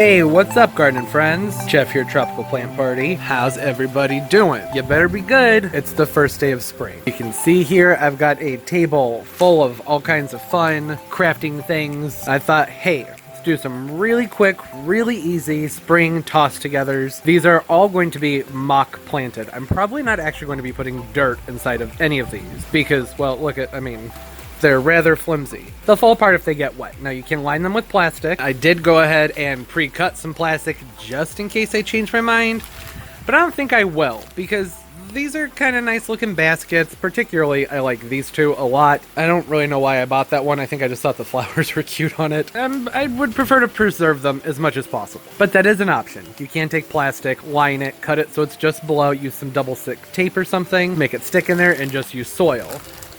Hey, what's up, garden friends? Jeff here, Tropical Plant Party. How's everybody doing? You better be good. It's the first day of spring. You can see here, I've got a table full of all kinds of fun crafting things. I thought, hey, let's do some really quick, really easy spring toss-togethers. These are all going to be mock planted. I'm probably not actually going to be putting dirt inside of any of these because, well, look at, they're rather flimsy. They'll fall apart if they get wet. Now you can line them with plastic. I did go ahead and pre-cut some plastic just in case I change my mind, but I don't think I will because these are kind of nice looking baskets. Particularly, I like these two a lot. I don't really know why I bought that one. I think I just thought the flowers were cute on it. I would prefer to preserve them as much as possible, but that is an option. You can take plastic, line it, cut it so it's just below, use some double stick tape or something, make it stick in there, and just use soil.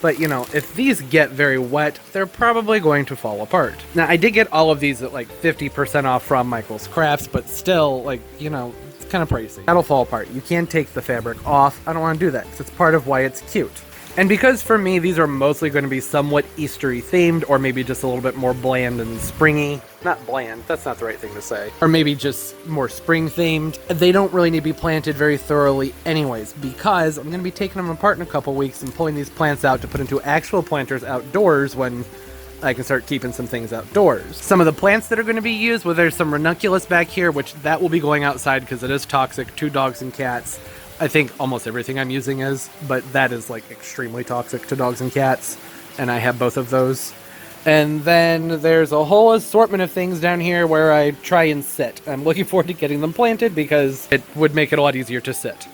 But, you know, if these get very wet, they're probably going to fall apart. Now, I did get all of these at like 50% off from Michael's Crafts, but still, like, you know, it's kind of pricey. That'll fall apart. You can take the fabric off. I don't want to do that because it's part of why it's cute. And because for me, these are mostly going to be somewhat Eastery themed, or maybe just a little bit more bland and springy. Not bland, that's not the right thing to say. Or maybe just more spring themed. They don't really need to be planted very thoroughly anyways, because I'm going to be taking them apart in a couple weeks and pulling these plants out to put into actual planters outdoors when I can start keeping some things outdoors. Some of the plants that are going to be used, well, there's some ranuculus back here, which that will be going outside because it is toxic to dogs and cats. I think almost everything I'm using is, but that is like extremely toxic to dogs and cats, and I have both of those. And then there's a whole assortment of things down here where I try and sit. I'm looking forward to getting them planted because it would make it a lot easier to sit.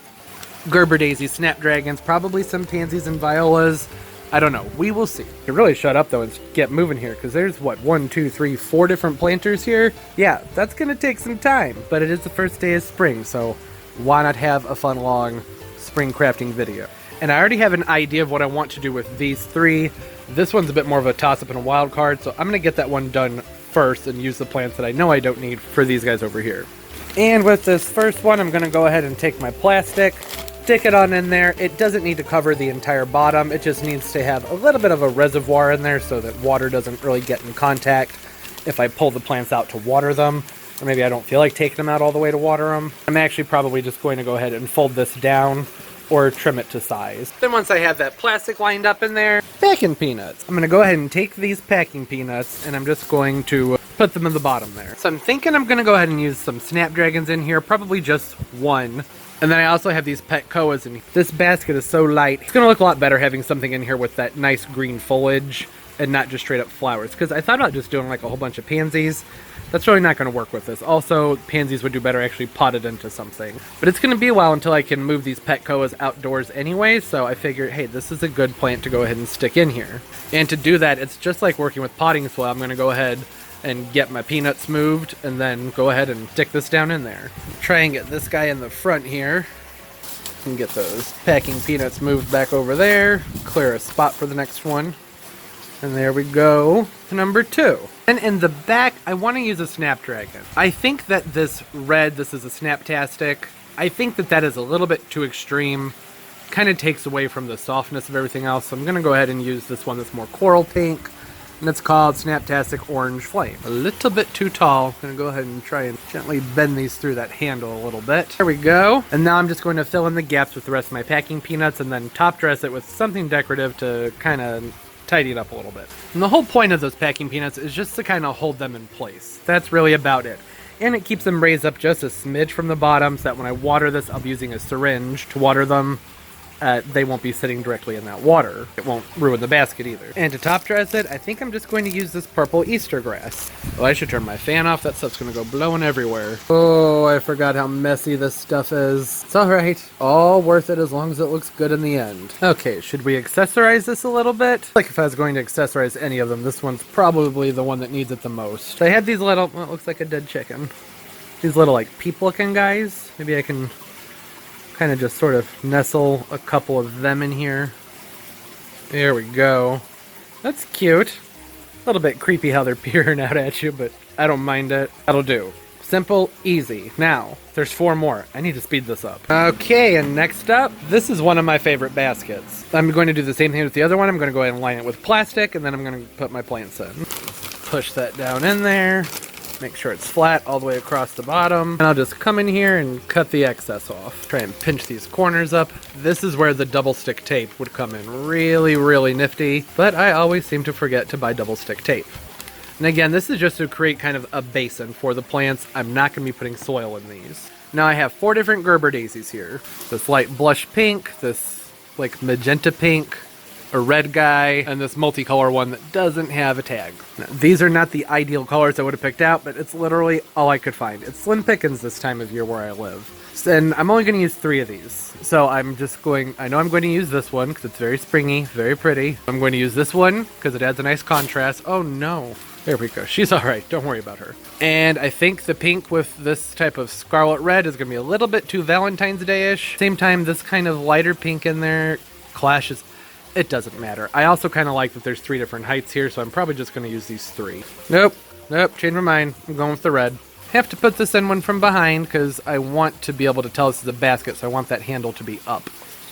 Gerber daisies, snapdragons, probably some pansies and violas. I don't know. We will see. You really shut up though and get moving here because there's what, 1, 2, 3, 4 different planters here. Yeah, that's going to take some time, but it is the first day of spring, so why not have a fun long spring crafting video? And I already have an idea of what I want to do with these three. This one's a bit more of a toss-up and a wild card, so I'm going to get that one done first and use the plants that I know I don't need for these guys over here. And with this first one, I'm going to go ahead and take my plastic, stick it on in there. It doesn't need to cover the entire bottom. It just needs to have a little bit of a reservoir in there so that water doesn't really get in contact if I pull the plants out to water them. Or maybe I don't feel like taking them out all the way to water them. I'm actually probably just going to go ahead and fold this down or trim it to size. Then once I have that plastic lined up in there, packing peanuts. I'm gonna go ahead and take these packing peanuts and I'm just going to put them in the bottom there. So I'm thinking I'm gonna go ahead and use some snapdragons in here, probably just one. And then I also have these petchoas in. This basket is so light. It's gonna look a lot better having something in here with that nice green foliage and not just straight up flowers. Because I thought about just doing like a whole bunch of pansies. That's really not going to work with this. Also, pansies would do better actually potted into something. But it's going to be a while until I can move these petchoas outdoors anyway, so I figured, hey, this is a good plant to go ahead and stick in here. And to do that, it's just like working with potting soil. I'm going to go ahead and get my peanuts moved, and then go ahead and stick this down in there. Try and get this guy in the front here. And get those packing peanuts moved back over there. Clear a spot for the next one. And there we go, number 2. And in the back, I want to use a snapdragon. I think that this red, this is a snaptastic. I think that that is a little bit too extreme. Kind of takes away from the softness of everything else. So I'm going to go ahead and use this one that's more coral pink. And it's called Snaptastic Orange Flame. A little bit too tall. I'm going to go ahead and try and gently bend these through that handle a little bit. There we go. And now I'm just going to fill in the gaps with the rest of my packing peanuts and then top dress it with something decorative to kind of tidy it up a little bit. And the whole point of those packing peanuts is just to kind of hold them in place. That's really about it. And it keeps them raised up just a smidge from the bottom so that when I water this, I'll be using a syringe to water them. They won't be sitting directly in that water. It won't ruin the basket either. And to top dress it, I think I'm just going to use this purple Easter grass. Oh, I should turn my fan off. That stuff's going to go blowing everywhere. Oh, I forgot how messy this stuff is. It's alright. All worth it as long as it looks good in the end. Okay, should we accessorize this a little bit? Like if I was going to accessorize any of them, this one's probably the one that needs it the most. I had these little, well, it looks like a dead chicken. These little like peep looking guys. Maybe I can kind of just sort of nestle a couple of them in here. There we go. That's cute. A little bit creepy how they're peering out at you, but I don't mind it. That'll do. Simple, easy. Now, there's 4 more. I need to speed this up. Okay, and next up, this is one of my favorite baskets. I'm going to do the same thing with the other one. I'm going to go ahead and line it with plastic, and then I'm going to put my plants in. Push that down in there. Make sure it's flat all the way across the bottom. And I'll just come in here and cut the excess off. Try and pinch these corners up. This is where the double stick tape would come in really, really nifty, but I always seem to forget to buy double stick tape. And again, this is just to create kind of a basin for the plants. I'm not going to be putting soil in these. Now I have 4 different gerber daisies here. This light blush pink, this like magenta pink, a red guy, and this multicolor one that doesn't have a tag. Now, these are not the ideal colors I would have picked out, but it's literally all I could find. It's slim pickings this time of year where I live. And I'm only going to use 3 of these. So I know I'm going to use this one because it's very springy, very pretty. I'm going to use this one because it adds a nice contrast. Oh no. There we go. She's all right. Don't worry about her. And I think the pink with this type of scarlet red is going to be a little bit too Valentine's Day-ish. Same time, this kind of lighter pink in there clashes. It doesn't matter. I also kind of like that there's 3 different heights here, so I'm probably just going to use these 3. Nope. Changed my mind. I'm going with the red. Have to put this in one from behind because I want to be able to tell this is a basket, so I want that handle to be up.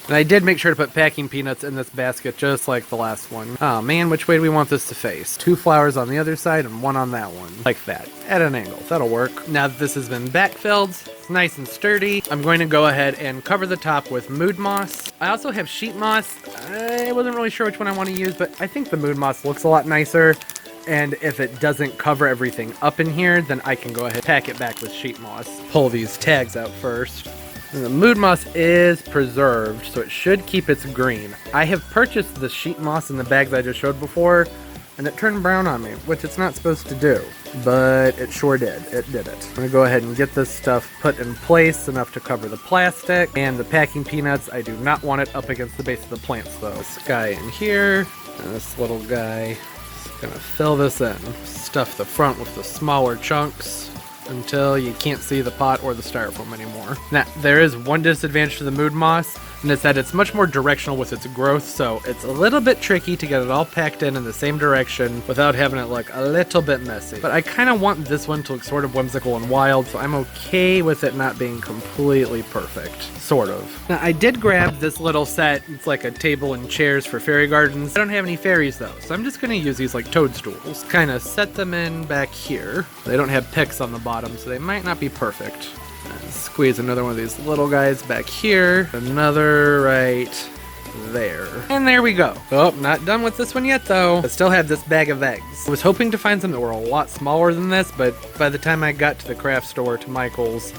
And I did make sure to put packing peanuts in this basket just like the last one. Oh man, which way do we want this to face? 2 flowers on the other side and 1 on that one. Like that. At an angle. That'll work. Now that this has been backfilled, it's nice and sturdy, I'm going to go ahead and cover the top with mood moss. I also have sheet moss. I wasn't really sure which one I want to use, but I think the mood moss looks a lot nicer. And if it doesn't cover everything up in here, then I can go ahead and pack it back with sheet moss. Pull these tags out first. And the mood moss is preserved, so it should keep its green. I have purchased the sheet moss in the bag that I just showed before, and it turned brown on me, which it's not supposed to do, but it sure did. It did it. I'm gonna go ahead and get this stuff put in place enough to cover the plastic and the packing peanuts. I do not want it up against the base of the plants though. This guy in here, and this little guy. Just gonna fill this in. Stuff the front with the smaller chunks until you can't see the pot or the styrofoam anymore. Now, there is one disadvantage to the mood moss, and it's that it's much more directional with its growth, so it's a little bit tricky to get it all packed in the same direction without having it look a little bit messy. But I kind of want this one to look sort of whimsical and wild, so I'm okay with it not being completely perfect. Sort of. Now, I did grab this little set. It's like a table and chairs for fairy gardens. I don't have any fairies though, so I'm just going to use these like toadstools. Kind of set them in back here. They don't have picks on the bottom, so they might not be perfect. And squeeze another one of these little guys back here. Another right there. And there we go. Oh, not done with this one yet though. I still have this bag of eggs. I was hoping to find some that were a lot smaller than this, but by the time I got to the craft store, to Michael's,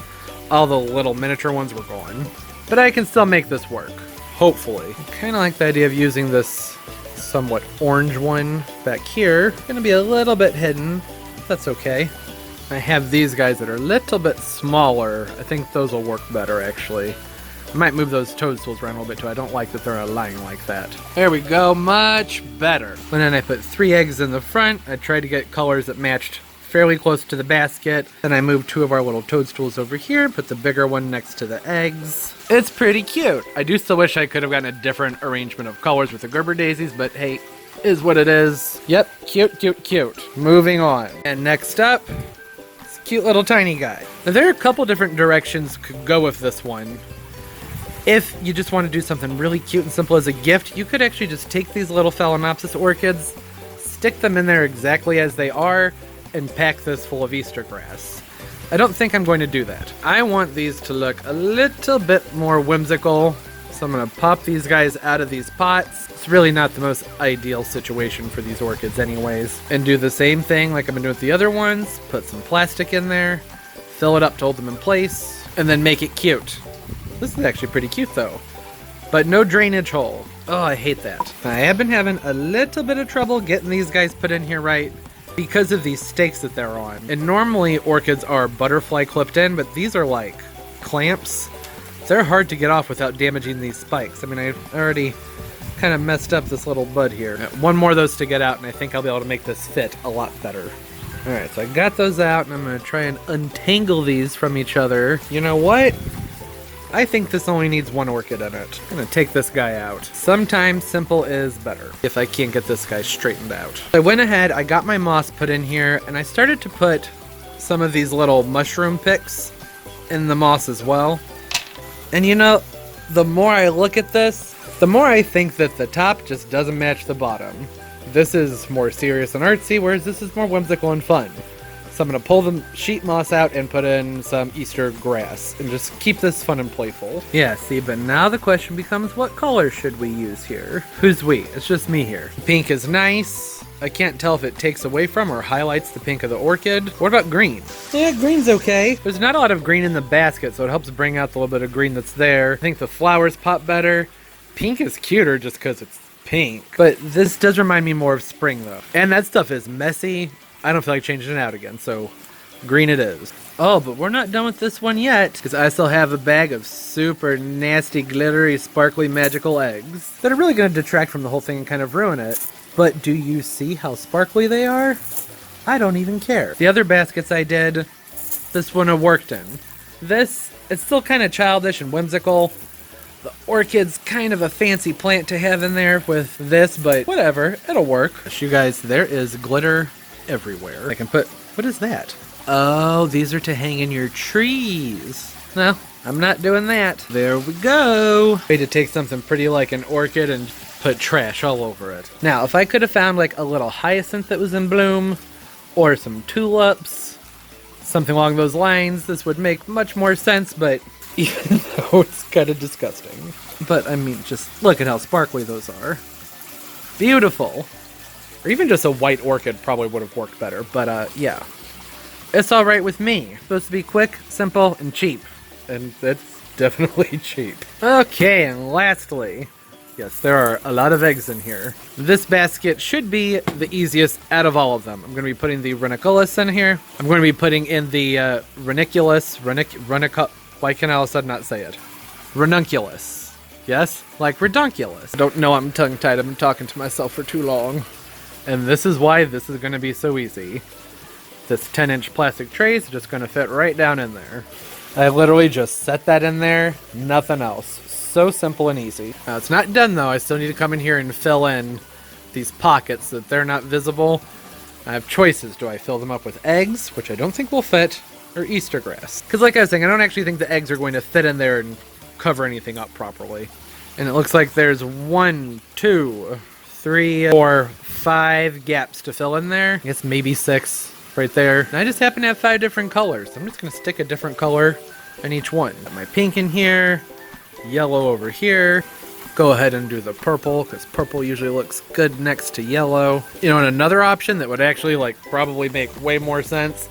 all the little miniature ones were gone. But I can still make this work. Hopefully. I kind of like the idea of using this somewhat orange one back here. Gonna be a little bit hidden. That's okay. I have these guys that are a little bit smaller. I think those will work better actually. I might move those toadstools around a little bit too. I don't like that they're lying like that. There we go, much better. And then I put 3 eggs in the front. I tried to get colors that matched fairly close to the basket. Then I moved 2 of our little toadstools over here, put the bigger one next to the eggs. It's pretty cute. I do still wish I could have gotten a different arrangement of colors with the gerber daisies, but hey, is what it is. Yep, cute, cute, cute. Moving on. And next up, this cute little tiny guy. Now there are a couple different directions could go with this one. If you just want to do something really cute and simple as a gift, you could actually just take these little Phalaenopsis orchids, stick them in there exactly as they are, and pack this full of Easter grass. I don't think I'm going to do that. I want these to look a little bit more whimsical, so I'm going to pop these guys out of these pots. It's really not the most ideal situation for these orchids anyways. And do the same thing like I've been doing with the other ones. Put some plastic in there, fill it up to hold them in place, and then make it cute. This is actually pretty cute though, but no drainage hole. Oh, I hate that. I have been having a little bit of trouble getting these guys put in here right because of these stakes that they're on. And normally orchids are butterfly clipped in, but these are like clamps. They're hard to get off without damaging these spikes. I mean, I already kind of messed up this little bud here. One more of those to get out, and I think I'll be able to make this fit a lot better. All right, so I got those out, and I'm gonna try and untangle these from each other. You know what? I think this only needs 1 orchid in it. I'm gonna take this guy out. Sometimes simple is better if I can't get this guy straightened out. I went ahead, I got my moss put in here, and I started to put some of these little mushroom picks in the moss as well. And you know, the more I look at this, the more I think that the top just doesn't match the bottom. This is more serious and artsy, whereas this is more whimsical and fun. So I'm going to pull the sheet moss out and put in some Easter grass and just keep this fun and playful. Yeah, see, but now the question becomes, what color should we use here? Who's we? It's just me here. Pink is nice. I can't tell if it takes away from or highlights the pink of the orchid. What about green? Yeah, green's okay. There's not a lot of green in the basket, so it helps bring out the little bit of green that's there. I think the flowers pop better. Pink is cuter just because it's pink. But this does remind me more of spring, though. And that stuff is messy. I don't feel like changing it out again, so green it is. Oh, but we're not done with this one yet, because I still have a bag of super nasty, glittery, sparkly, magical eggs that are really going to detract from the whole thing and kind of ruin it. But do you see how sparkly they are? I don't even care. The other baskets I did, this one I worked in. This, it's still kind of childish and whimsical. The orchid's kind of a fancy plant to have in there with this, but whatever, it'll work. You guys, there is glitter everywhere. I can put, what is that? Oh, these are to hang in your trees. No, I'm not doing that. There we go. Way to take something pretty like an orchid and put trash all over it. Now, if I could have found like a little hyacinth that was in bloom, or some tulips, something along those lines, this would make much more sense, but even though it's kind of disgusting. But I mean, just look at how sparkly those are. Beautiful. Or even just a white orchid probably would have worked better, but yeah. It's alright with me. It's supposed to be quick, simple, and cheap. And it's definitely cheap. Okay, and lastly, yes, there are a lot of eggs in here. This basket should be the easiest out of all of them. I'm going to be putting the ranuculus in here. I'm going to be putting in the ranuculus, why can I all of a sudden not say it? Ranunculus. Yes? Like redunculus. I don't know, I'm tongue-tied. I've been talking to myself for too long. And this is why this is going to be so easy. This 10-inch plastic tray is just going to fit right down in there. I literally just set that in there, nothing else. So simple and easy. Now, it's not done though. I still need to come in here and fill in these pockets so that they're not visible. I have choices. Do I fill them up with eggs, which I don't think will fit, or Easter grass? Because like I was saying, I don't actually think the eggs are going to fit in there and cover anything up properly. And it looks like there's 1, 2, 3, 4, 5 gaps to fill in there. I guess maybe 6 right there. And I just happen to have 5 different colors. I'm just going to stick a different color in each one. Got my pink in here, yellow over here. Go ahead and do the purple, because purple usually looks good next to yellow. You know, and another option that would actually like probably make way more sense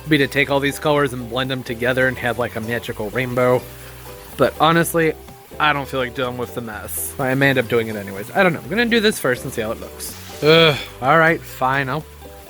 would be to take all these colors and blend them together and have like a magical rainbow. But honestly, I don't feel like dealing with the mess. I may end up doing it anyways. I don't know. I'm going to do this first and see how it looks. Alright, fine. I'll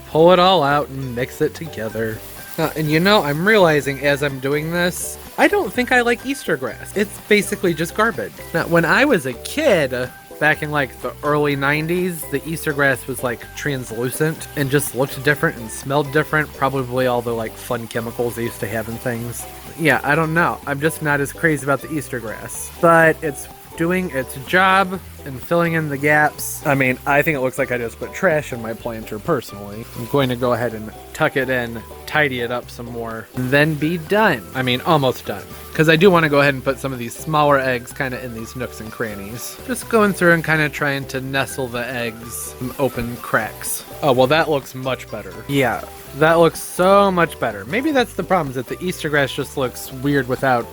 pull it all out and mix it together. And you know, I'm realizing as I'm doing this, I don't think I like Easter grass. It's basically just garbage. Now, when I was a kid, back in like the early 90s, the Easter grass was like translucent and just looked different and smelled different. Probably all the like fun chemicals they used to have in things. Yeah, I don't know. I'm just not as crazy about the Easter grass. But it's doing its job and filling in the gaps. I mean, I think it looks like I just put trash in my planter personally. I'm going to go ahead and tuck it in, tidy it up some more, and then be done. I mean, almost done. Because I do want to go ahead and put some of these smaller eggs kind of in these nooks and crannies. Just going through and kind of trying to nestle the eggs in open cracks. Oh, well, that looks much better. Yeah, that looks so much better. Maybe that's the problem, is that the Easter grass just looks weird without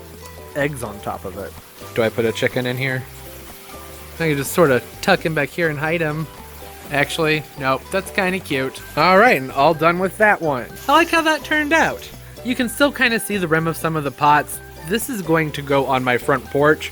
eggs on top of it. Do I put a chicken in here? I can just sort of tuck him back here and hide him. Actually, nope, that's kind of cute. All right, and all done with that one. I like how that turned out. You can still kind of see the rim of some of the pots. This is going to go on my front porch,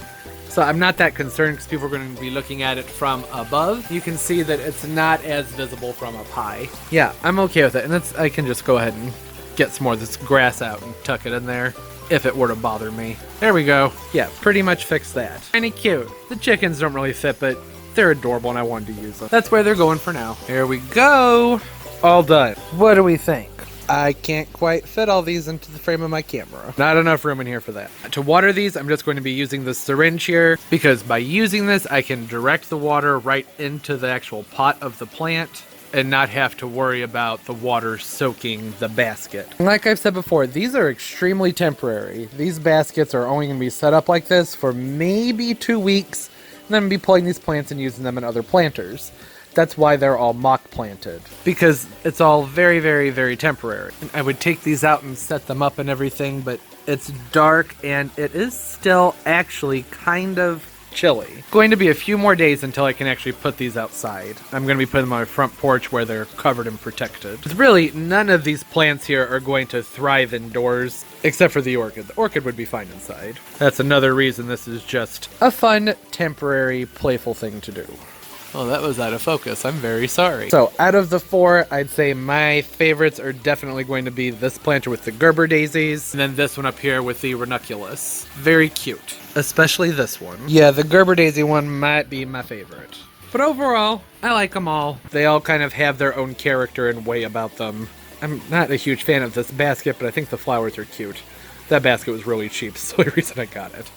so I'm not that concerned because people are going to be looking at it from above. You can see that it's not as visible from up high. Yeah, I'm okay with it, and I can just go ahead and get some more of this grass out and tuck it in there if it were to bother me. There we go. Yeah, pretty much fixed that. Kinda cute. The chickens don't really fit, but they're adorable and I wanted to use them. That's where they're going for now. Here we go. All done. What do we think? I can't quite fit all these into the frame of my camera. Not enough room in here for that. To water these, I'm just going to be using the syringe here, because by using this, I can direct the water right into the actual pot of the plant and not have to worry about the water soaking the basket. Like I've said before, these are extremely temporary. These baskets are only going to be set up like this for maybe 2 weeks, and then I'll be pulling these plants and using them in other planters. That's why they're all mock planted, because it's all very, very, very temporary. And I would take these out and set them up and everything, but it's dark and it is still actually kind of chilly. Going to be a few more days until I can actually put these outside. I'm going to be putting them on my front porch where they're covered and protected. Really, none of these plants here are going to thrive indoors, except for the orchid. The orchid would be fine inside. That's another reason this is just a fun, temporary, playful thing to do. Oh, that was out of focus. I'm very sorry. So out of the 4, I'd say my favorites are definitely going to be this planter with the gerber daisies, and then this one up here with the ranuculus. Very cute, especially this one. Yeah, the gerber daisy one might be my favorite. But overall, I like them all. They all kind of have their own character and way about them. I'm not a huge fan of this basket, but I think the flowers are cute. That basket was really cheap, so the reason I got it.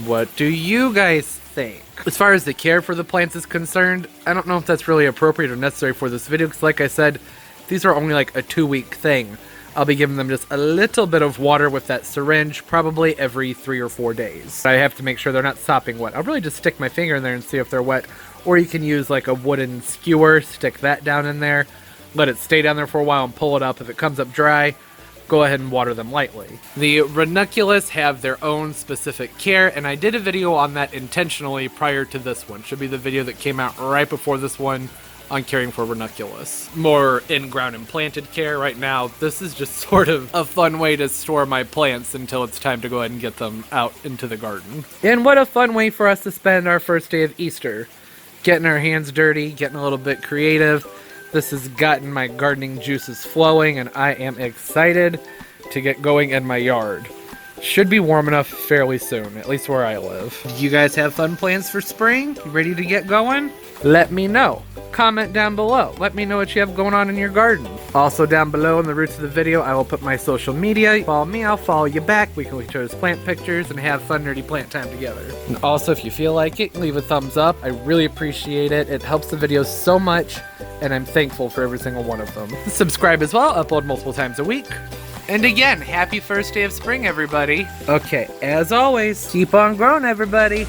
What do you guys think? As far as the care for the plants is concerned, I don't know if that's really appropriate or necessary for this video, because like I said, these are only like a 2-week thing. I'll be giving them just a little bit of water with that syringe, probably every 3 or 4 days. I have to make sure they're not sopping wet. I'll really just stick my finger in there and see if they're wet, or you can use like a wooden skewer, stick that down in there, let it stay down there for a while and pull it up. If it comes up dry, go ahead and water them lightly. The ranunculus have their own specific care, and I did a video on that intentionally prior to this one. Should be the video that came out right before this one on caring for ranunculus. More in-ground and planted care right now. This is just sort of a fun way to store my plants until it's time to go ahead and get them out into the garden. And what a fun way for us to spend our first day of Easter. Getting our hands dirty, getting a little bit creative. This has gotten my gardening juices flowing, and I am excited to get going in my yard. Should be warm enough fairly soon, at least where I live. You guys have fun plans for spring? You ready to get going? Let me know. Comment down below. Let me know what you have going on in your garden. Also down below in the roots of the video, I will put my social media. Follow me, I'll follow you back. We can look at each other's plant pictures and have fun nerdy plant time together. And also, if you feel like it, leave a thumbs up. I really appreciate it. It helps the videos so much, and I'm thankful for every single one of them. Subscribe as well. Upload multiple times a week. And again, happy first day of spring, everybody. Okay, as always, keep on growing, everybody.